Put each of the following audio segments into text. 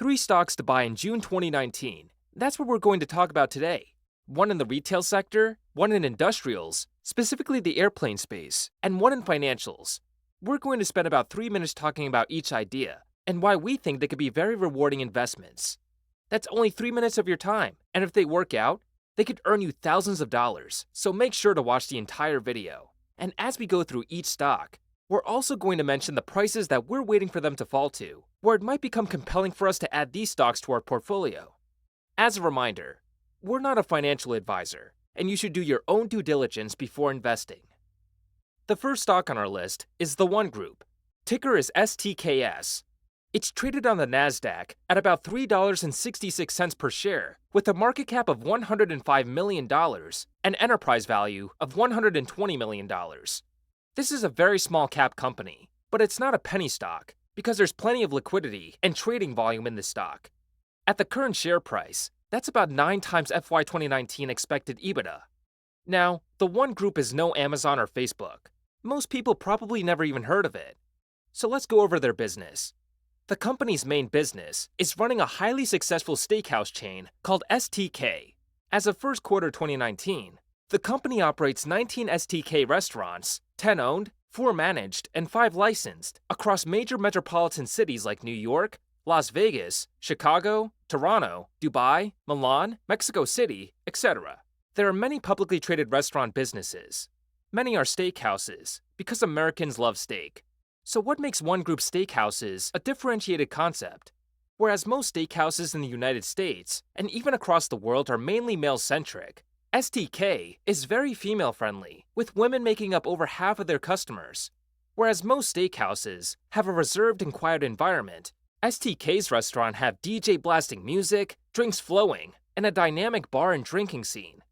3 stocks to buy in June 2019. That's what we're going to talk about today. One in the retail sector, one in industrials, specifically the airplane space, and one in financials. We're going to spend about 3 minutes talking about each idea and why we think they could be very rewarding investments. That's only 3 minutes of your time, and if they work out, they could earn you thousands of dollars, so make sure to watch the entire video. And as we go through each stock, we're also going to mention the prices that we're waiting for them to fall to, where it might become compelling for us to add these stocks to our portfolio. As a reminder, we're not a financial advisor, and you should do your own due diligence before investing. The first stock on our list is the One Group. Ticker is STKS. It's traded on the NASDAQ at about $3.66 per share, with a market cap of $105 million and enterprise value of $120 million. This is a very small cap company, but it's not a penny stock because there's plenty of liquidity and trading volume in this stock. At the current share price, that's about 9 times FY 2019 expected EBITDA. Now, the One Group is no Amazon or Facebook. Most people probably never even heard of it. So let's go over their business. The company's main business is running a highly successful steakhouse chain called STK. As of first quarter 2019, the company operates 19 STK restaurants, 10 owned, 4 managed, and 5 licensed across major metropolitan cities like New York, Las Vegas, Chicago, Toronto, Dubai, Milan, Mexico City, etc. There are many publicly traded restaurant businesses. Many are steakhouses because Americans love steak. So what makes One Group steakhouses a differentiated concept? Whereas most steakhouses in the United States and even across the world are mainly male-centric, STK is very female-friendly, with women making up over half of their customers. Whereas most steakhouses have a reserved and quiet environment, STK's restaurant have DJ blasting music, drinks flowing, and a dynamic bar and drinking scene.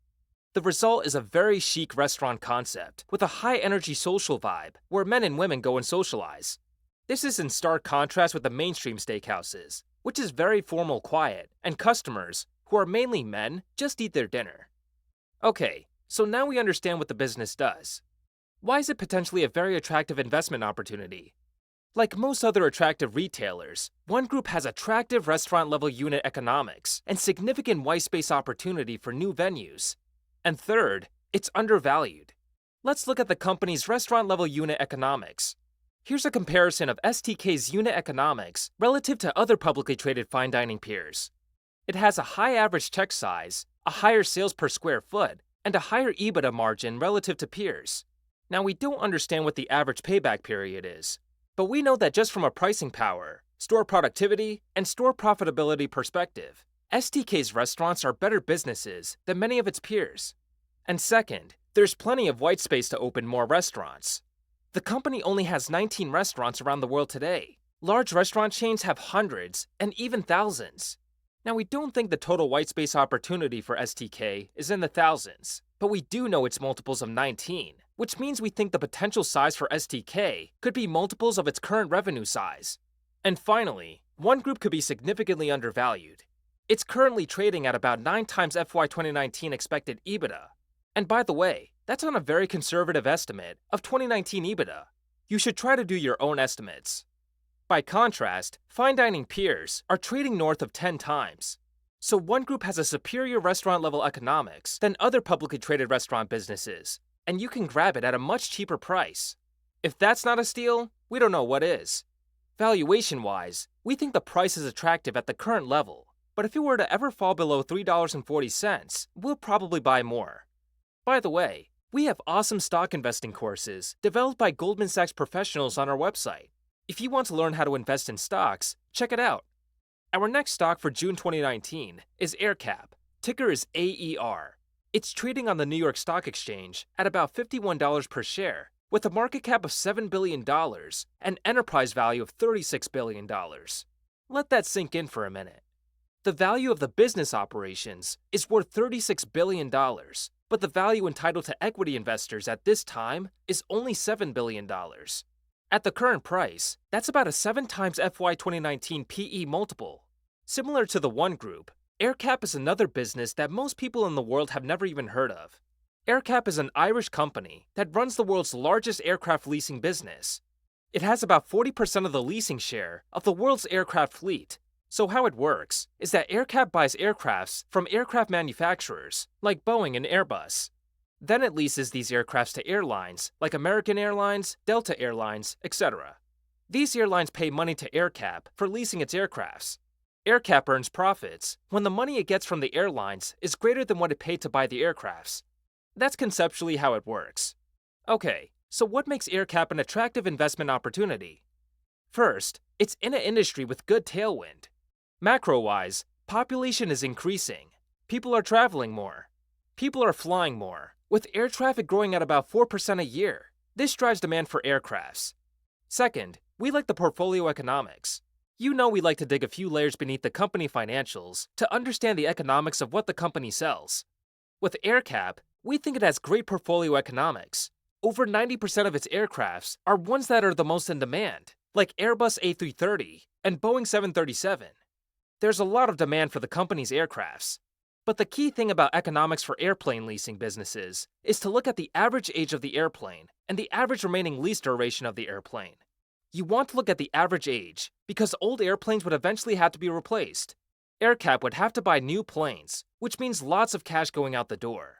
The result is a very chic restaurant concept with a high-energy social vibe where men and women go and socialize. This is in stark contrast with the mainstream steakhouses, which is very formal quiet, and customers, who are mainly men, just eat their dinner. Okay, so now we understand what the business does. Why is it potentially a very attractive investment opportunity? Like most other attractive retailers, One Group has attractive restaurant-level unit economics and significant white space opportunity for new venues. And third, it's undervalued. Let's look at the company's restaurant-level unit economics. Here's a comparison of STK's unit economics relative to other publicly traded fine dining peers. It has a high average check size, a higher sales per square foot, and a higher EBITDA margin relative to peers. Now, we don't understand what the average payback period is, but we know that just from a pricing power, store productivity, and store profitability perspective, STK's restaurants are better businesses than many of its peers. And second, there's plenty of white space to open more restaurants. The company only has 19 restaurants around the world today. Large restaurant chains have hundreds and even thousands. Now, we don't think the total white space opportunity for STK is in the thousands, but we do know it's multiples of 19, which means we think the potential size for STK could be multiples of its current revenue size. And finally, One Group could be significantly undervalued. It's currently trading at about 9 times FY 2019 expected EBITDA. And by the way, that's on a very conservative estimate of 2019 EBITDA. You should try to do your own estimates. By contrast, fine dining peers are trading north of 10 times. So One Group has a superior restaurant-level economics than other publicly traded restaurant businesses, and you can grab it at a much cheaper price. If that's not a steal, we don't know what is. Valuation-wise, we think the price is attractive at the current level. But if it were to ever fall below $3.40, we'll probably buy more. By the way, we have awesome stock investing courses developed by Goldman Sachs professionals on our website. If you want to learn how to invest in stocks, check it out. Our next stock for June 2019 is AerCap. Ticker is AER. It's trading on the New York Stock Exchange at about $51 per share, with a market cap of $7 billion and enterprise value of $36 billion. Let that sink in for a minute. The value of the business operations is worth $36 billion, but the value entitled to equity investors at this time is only $7 billion. At the current price, that's about a 7 times FY 2019 PE multiple. Similar to the One Group, AerCap is another business that most people in the world have never even heard of. AerCap is an Irish company that runs the world's largest aircraft leasing business. It has about 40% of the leasing share of the world's aircraft fleet, So how it works is that AerCap buys aircrafts from aircraft manufacturers like Boeing and Airbus. Then it leases these aircrafts to airlines like American Airlines, Delta Airlines, etc. These airlines pay money to AerCap for leasing its aircrafts. AerCap earns profits when the money it gets from the airlines is greater than what it paid to buy the aircrafts. That's conceptually how it works. Okay, so what makes AerCap an attractive investment opportunity? First, it's in an industry with good tailwind. Macro-wise, population is increasing. People are traveling more. People are flying more, with air traffic growing at about 4% a year. This drives demand for aircrafts. Second, we like the portfolio economics. You know we like to dig a few layers beneath the company financials to understand the economics of what the company sells. With AerCap, we think it has great portfolio economics. Over 90% of its aircrafts are ones that are the most in demand, like Airbus A330 and Boeing 737. There's a lot of demand for the company's aircrafts. But the key thing about economics for airplane leasing businesses is to look at the average age of the airplane and the average remaining lease duration of the airplane. You want to look at the average age because old airplanes would eventually have to be replaced. AerCap would have to buy new planes, which means lots of cash going out the door.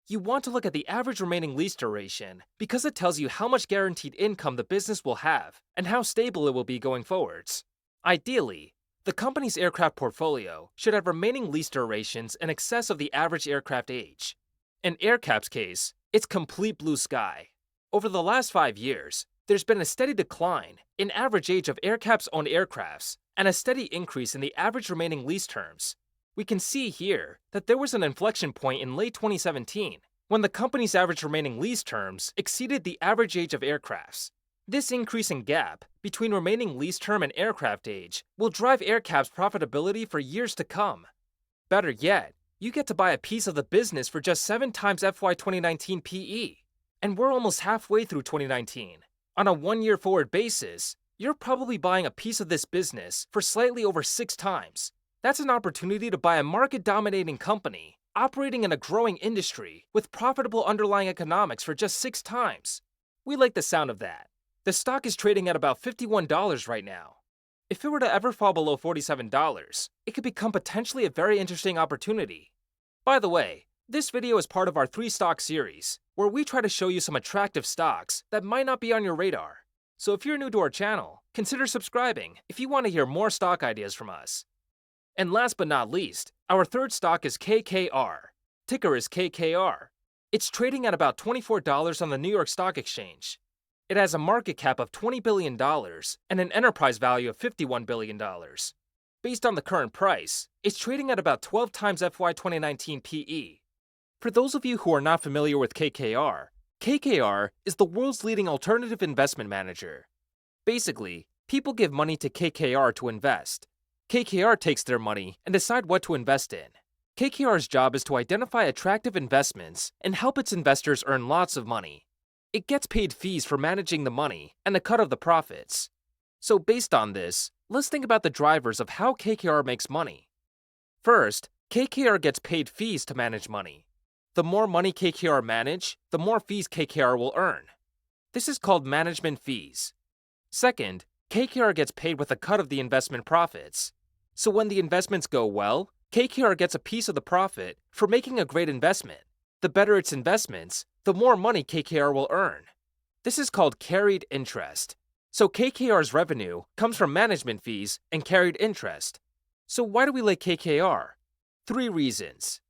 You want to look at the average remaining lease duration because it tells you how much guaranteed income the business will have and how stable it will be going forwards. Ideally, the company's aircraft portfolio should have remaining lease durations in excess of the average aircraft age. In AerCap's case, it's complete blue sky. Over the last 5 years, there's been a steady decline in average age of AerCap's owned aircrafts and a steady increase in the average remaining lease terms. We can see here that there was an inflection point in late 2017 when the company's average remaining lease terms exceeded the average age of aircrafts. This increasing gap between remaining lease term and aircraft age will drive AerCap's profitability for years to come. Better yet, you get to buy a piece of the business for just 7 times FY 2019 PE. And we're almost halfway through 2019. On a 1-year forward basis, you're probably buying a piece of this business for slightly over 6 times. That's an opportunity to buy a market-dominating company operating in a growing industry with profitable underlying economics for just 6 times. We like the sound of that. The stock is trading at about $51 right now. If it were to ever fall below $47, it could become potentially a very interesting opportunity. By the way, this video is part of our 3-stock series, where we try to show you some attractive stocks that might not be on your radar. So if you're new to our channel, consider subscribing if you want to hear more stock ideas from us. And last but not least, our 3rd stock is KKR. Ticker is KKR. It's trading at about $24 on the New York Stock Exchange. It has a market cap of $20 billion and an enterprise value of $51 billion. Based on the current price, it's trading at about 12 times FY 2019 PE. For those of you who are not familiar with KKR, KKR is the world's leading alternative investment manager. Basically, people give money to KKR to invest. KKR takes their money and decide what to invest in. KKR's job is to identify attractive investments and help its investors earn lots of money. It gets paid fees for managing the money and a cut of the profits. So based on this, let's think about the drivers of how KKR makes money. First, KKR gets paid fees to manage money. The more money KKR manage, the more fees KKR will earn. This is called management fees. Second, KKR gets paid with a cut of the investment profits. So when the investments go well, KKR gets a piece of the profit for making a great investment. The better its investments, the more money KKR will earn. This is called carried interest. So KKR's revenue comes from management fees and carried interest. So why do we like KKR? 3 reasons.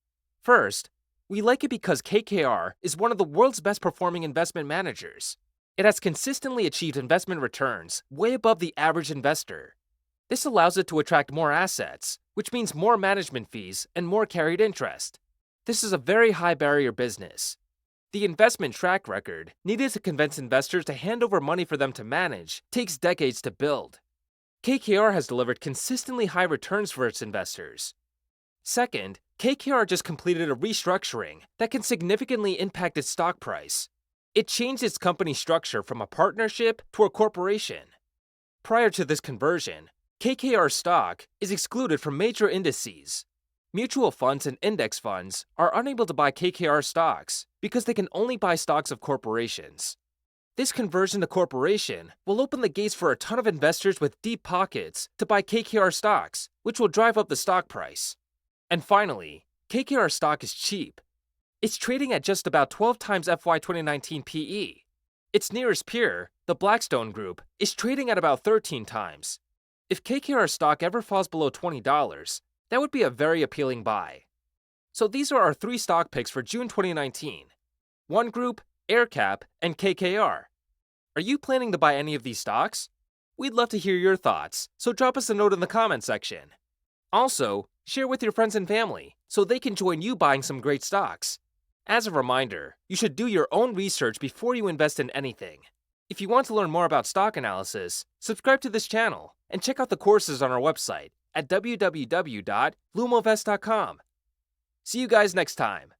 First, we like it because KKR is one of the world's best performing investment managers. It has consistently achieved investment returns way above the average investor. This allows it to attract more assets, which means more management fees and more carried interest. This is a very high barrier business. The investment track record needed to convince investors to hand over money for them to manage takes decades to build. KKR has delivered consistently high returns for its investors. Second, KKR just completed a restructuring that can significantly impact its stock price. It changed its company structure from a partnership to a corporation. Prior to this conversion, KKR stock is excluded from major indices. Mutual funds and index funds are unable to buy KKR stocks because they can only buy stocks of corporations. This conversion to corporation will open the gates for a ton of investors with deep pockets to buy KKR stocks, which will drive up the stock price. And finally, KKR stock is cheap. It's trading at just about 12 times FY 2019 PE. Its nearest peer, the Blackstone Group, is trading at about 13 times. If KKR stock ever falls below $20, that would be a very appealing buy. So these are our 3 stock picks for June 2019. One Group, AerCap, and KKR. Are you planning to buy any of these stocks? We'd love to hear your thoughts, so drop us a note in the comment section. Also, share with your friends and family so they can join you buying some great stocks. As a reminder, you should do your own research before you invest in anything. If you want to learn more about stock analysis, subscribe to this channel and check out the courses on our website at www.lumovest.com. See you guys next time.